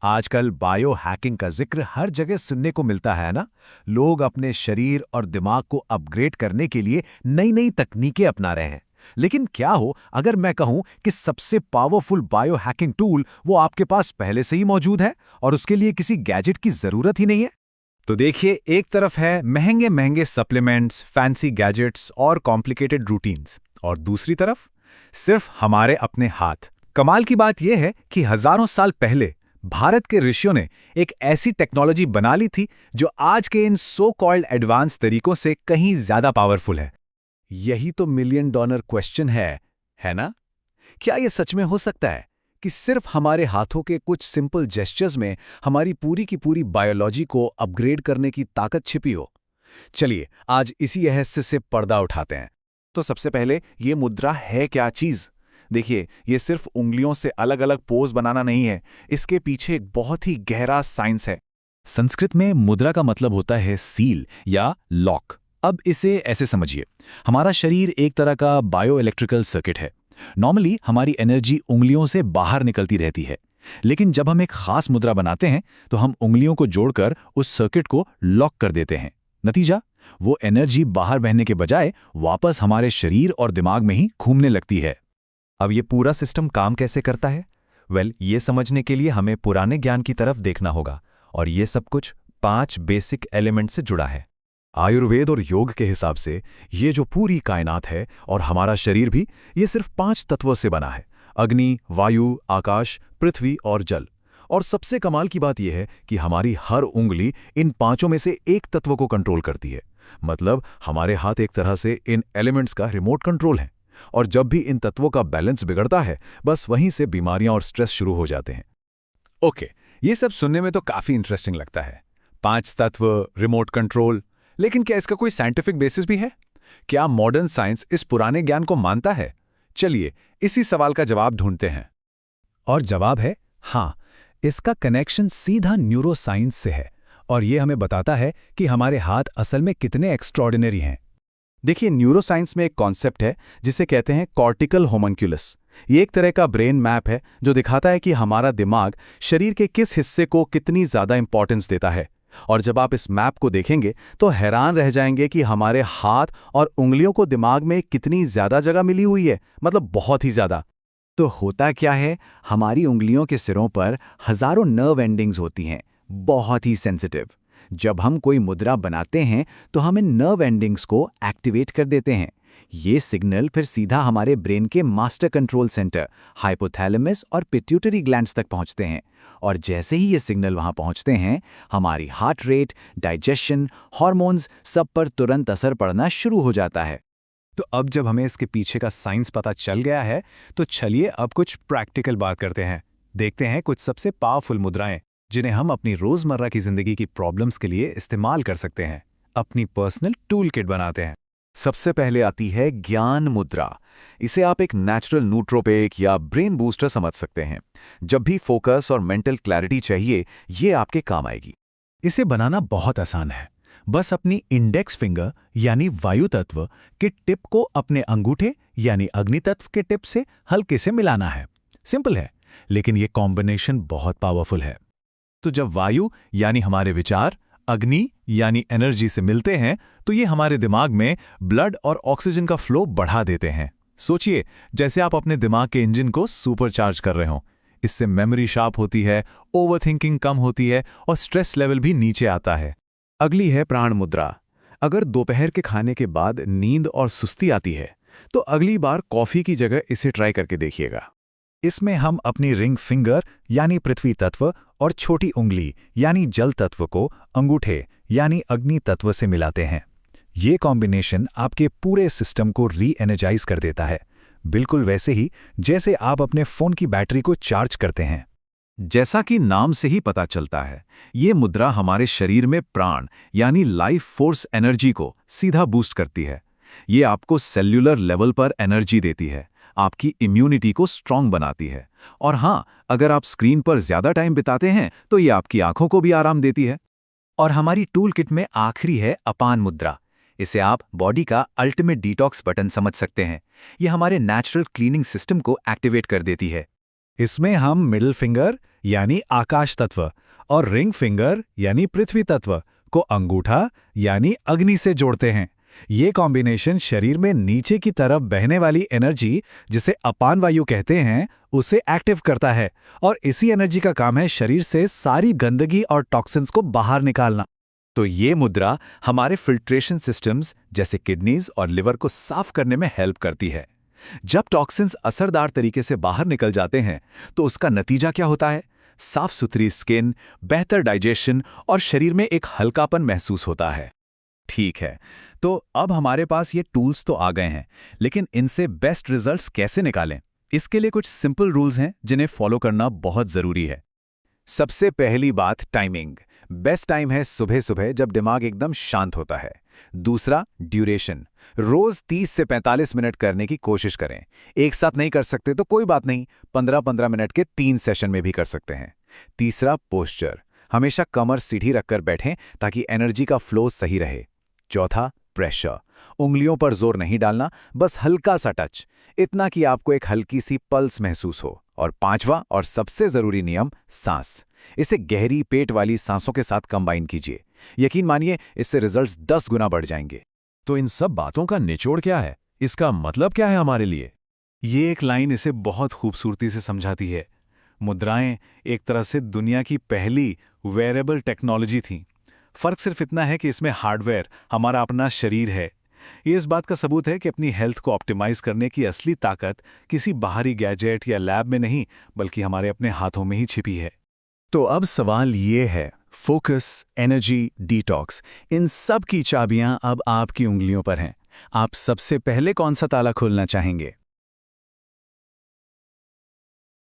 आजकल bio hacking का जिक्र हर जगह सुनने को मिलता है ना। लोग अपने शरीर और दिमाग को अपग्रेड करने के लिए नई नई तकनीकें अपना रहे हैं। लेकिन क्या हो अगर मैं कहूं कि सबसे पावरफुल बायो हैकिंग टूल वो आपके पास पहले से ही मौजूद है और उसके लिए किसी गैजेट की जरूरत ही नहीं है। तो देखिए, एक तरफ है महंगे महंगे सप्लीमेंट्स, फैंसी गैजेट्स और कॉम्प्लिकेटेड रूटीन्स, और दूसरी तरफ सिर्फ हमारे अपने हाथ। कमाल की बात यह है कि हजारों साल पहले भारत के ऋषियों ने एक ऐसी टेक्नोलॉजी बना ली थी जो आज के इन सो कॉल्ड एडवांस तरीकों से कहीं ज्यादा पावरफुल है। यही तो मिलियन डॉलर क्वेश्चन है ना? क्या यह सच में हो सकता है कि सिर्फ हमारे हाथों के कुछ सिंपल जेस्चर्स में हमारी पूरी की पूरी बायोलॉजी को अपग्रेड करने की ताकत छिपी हो? चलिए आज इसी रहस्य से पर्दा उठाते हैं। तो सबसे पहले ये मुद्रा है क्या चीज? देखिए, ये सिर्फ उंगलियों से अलग अलग पोज बनाना नहीं है, इसके पीछे एक बहुत ही गहरा साइंस है। संस्कृत में मुद्रा का मतलब होता है सील या लॉक। अब इसे ऐसे समझिए, हमारा शरीर एक तरह का बायो इलेक्ट्रिकल सर्किट है। नॉर्मली हमारी एनर्जी उंगलियों से बाहर निकलती रहती है, लेकिन जब हम एक खास मुद्रा बनाते हैं तो हम उंगलियों को जोड़कर उस सर्किट को लॉक कर देते हैं। नतीजा, वो एनर्जी बाहर बहने के बजाय वापस हमारे शरीर और दिमाग में ही घूमने लगती है। अब ये पूरा सिस्टम काम कैसे करता है? ये समझने के लिए हमें पुराने ज्ञान की तरफ देखना होगा, और ये सब कुछ 5 बेसिक एलिमेंट से जुड़ा है। आयुर्वेद और योग के हिसाब से ये जो पूरी कायनात है और हमारा शरीर भी, ये सिर्फ 5 तत्वों से बना है: अग्नि, वायु, आकाश, पृथ्वी और जल। और सबसे कमाल की बात यह है कि हमारी हर उंगली इन 5 में से एक तत्व को कंट्रोल करती है। मतलब हमारे हाथ एक तरह से इन एलिमेंट्स का रिमोट कंट्रोल है, और जब भी इन तत्वों का बैलेंस बिगड़ता है, बस वहीं से बीमारियां और स्ट्रेस शुरू हो जाते हैं। ओके, ये सब सुनने में तो काफी इंटरेस्टिंग लगता है। 5 तत्व, रिमोट कंट्रोल, लेकिन क्या इसका कोई साइंटिफिक बेसिस भी है? क्या मॉडर्न साइंस इस पुराने ज्ञान को मानता है? चलिए इसी सवाल का जवाब ढूंढते हैं। और जवाब है हाँ। इसका कनेक्शन सीधा न्यूरोसाइंस से है, और ये हमें बताता है कि हमारे हाथ असल में कितने एक्स्ट्रॉर्डिनरी हैं। देखिए, न्यूरोसाइंस में एक कॉन्सेप्ट है जिसे कहते हैं कॉर्टिकल होमनक्यूलस। ये एक तरह का ब्रेन मैप है जो दिखाता है कि हमारा दिमाग शरीर के किस हिस्से को कितनी ज़्यादा इंपॉर्टेंस देता है। और जब आप इस मैप को देखेंगे तो हैरान रह जाएंगे कि हमारे हाथ और उंगलियों को दिमाग में कितनी ज़्यादा जगह मिली हुई है, मतलब बहुत ही ज़्यादा। तो होता क्या है, हमारी उंगलियों के सिरों पर हजारों नर्व एंडिंग्स होती हैं, बहुत ही सेंसिटिव। जब हम कोई मुद्रा बनाते हैं तो हम इन नर्व एंडिंग्स को एक्टिवेट कर देते हैं। ये सिग्नल फिर सीधा हमारे ब्रेन के मास्टर कंट्रोल सेंटर हाइपोथैलेमस और पिट्यूटरी ग्लैंड्स तक पहुंचते हैं, और जैसे ही ये सिग्नल वहां पहुंचते हैं, हमारी हार्ट रेट, डाइजेशन, हार्मोन्स सब पर तुरंत असर पड़ना शुरू हो जाता है। तो अब जब हमें इसके पीछे का साइंस पता चल गया है, तो चलिए अब कुछ प्रैक्टिकल बात करते हैं। देखते हैं कुछ सबसे पावरफुल मुद्राएं जिन्हें हम अपनी रोजमर्रा की जिंदगी की प्रॉब्लम्स के लिए इस्तेमाल कर सकते हैं। अपनी पर्सनल टूल किट बनाते हैं। सबसे पहले आती है ज्ञान मुद्रा। इसे आप एक नेचुरल नूट्रोपिक या ब्रेन बूस्टर समझ सकते हैं। जब भी फोकस और मेंटल क्लैरिटी चाहिए, ये आपके काम आएगी। इसे बनाना बहुत आसान है। बस अपनी इंडेक्स फिंगर यानी वायु तत्व के टिप को अपने अंगूठे यानी अग्नि तत्व के टिप से हल्के से मिलाना है। सिंपल है, लेकिन ये कॉम्बिनेशन बहुत पावरफुल है। तो जब वायु यानी हमारे विचार, अग्नि यानी एनर्जी से मिलते हैं, तो ये हमारे दिमाग में ब्लड और ऑक्सीजन का फ्लो बढ़ा देते हैं। सोचिए, जैसे आप अपने दिमाग के इंजन को सुपरचार्ज कर रहे हो। इससे मेमोरी शार्प होती है, ओवरथिंकिंग कम होती है और स्ट्रेस लेवल भी नीचे आता है। अगली है प्राण मुद्रा। अगर दोपहर के खाने के बाद नींद और सुस्ती आती है तो अगली बार कॉफी की जगह इसे ट्राई करके देखिएगा। इसमें हम अपनी रिंग फिंगर यानी पृथ्वी तत्व और छोटी उंगली यानी जल तत्व को अंगूठे यानी अग्नि तत्व से मिलाते हैं। ये कॉम्बिनेशन आपके पूरे सिस्टम को री एनर्जाइज कर देता है, बिल्कुल वैसे ही जैसे आप अपने फोन की बैटरी को चार्ज करते हैं। जैसा कि नाम से ही पता चलता है, ये मुद्रा हमारे शरीर में प्राण यानी लाइफ फोर्स एनर्जी को सीधा बूस्ट करती है। ये आपको सेल्यूलर लेवल पर एनर्जी देती है, आपकी इम्यूनिटी को स्ट्रांग बनाती है, और हाँ, अगर आप स्क्रीन पर ज्यादा टाइम बिताते हैं तो ये आपकी आंखों को भी आराम देती है। और हमारी टूल किट में आखिरी है अपान मुद्रा। इसे आप बॉडी का अल्टीमेट डिटॉक्स बटन समझ सकते हैं। ये हमारे नेचुरल क्लीनिंग सिस्टम को एक्टिवेट कर देती है। इसमें हम मिडिल फिंगर यानी आकाश तत्व और रिंग फिंगर यानी पृथ्वी तत्व को अंगूठा यानी अग्नि से जोड़ते हैं। ये कॉम्बिनेशन शरीर में नीचे की तरफ बहने वाली एनर्जी, जिसे अपान वायु कहते हैं, उसे एक्टिव करता है और इसी एनर्जी का काम है शरीर से सारी गंदगी और टॉक्सिन्स को बाहर निकालना। तो ये मुद्रा हमारे फिल्ट्रेशन सिस्टम्स जैसे किडनीज और लिवर को साफ करने में हेल्प करती है। जब टॉक्सिन्स असरदार तरीके से बाहर निकल जाते हैं तो उसका नतीजा क्या होता है? साफ सुथरी स्किन, बेहतर डाइजेशन और शरीर में एक हल्कापन महसूस होता है। ठीक है, तो अब हमारे पास ये टूल्स तो आ गए हैं, लेकिन इनसे बेस्ट रिजल्ट्स कैसे निकालें? इसके लिए कुछ सिंपल रूल्स हैं जिन्हें फॉलो करना बहुत जरूरी है। सबसे पहली बात, टाइमिंग। बेस्ट टाइम है सुबह सुबह जब दिमाग एकदम शांत होता है। दूसरा, ड्यूरेशन। रोज 30 से 45 मिनट करने की कोशिश करें। एक साथ नहीं कर सकते तो कोई बात नहीं, 15-15 मिनट के 3 सेशन में भी कर सकते हैं। तीसरा, पोस्चर। हमेशा कमर सीधी रखकर बैठें ताकि एनर्जी का फ्लो सही रहे। चौथा, प्रेशर। उंगलियों पर जोर नहीं डालना, बस हल्का सा टच, इतना कि आपको एक हल्की सी पल्स महसूस हो। और पांचवा और सबसे जरूरी नियम, सांस। इसे गहरी पेट वाली सांसों के साथ कंबाइन कीजिए। यकीन मानिए, इससे रिजल्ट्स 10 गुना बढ़ जाएंगे। तो इन सब बातों का निचोड़ क्या है? इसका मतलब क्या है हमारे लिए? ये एक लाइन इसे बहुत खूबसूरती से समझाती है। मुद्राएं एक तरह से दुनिया की पहली वेयरेबल टेक्नोलॉजी थीं। फर्क सिर्फ इतना है कि इसमें हार्डवेयर हमारा अपना शरीर है। ये इस बात का सबूत है कि अपनी हेल्थ को ऑप्टिमाइज करने की असली ताकत किसी बाहरी गैजेट या लैब में नहीं, बल्कि हमारे अपने हाथों में ही छिपी है। तो अब सवाल ये है, फोकस, एनर्जी, डिटॉक्स, इन सब की चाबियां अब आपकी उंगलियों पर हैं। आप सबसे पहले कौन सा ताला खोलना चाहेंगे?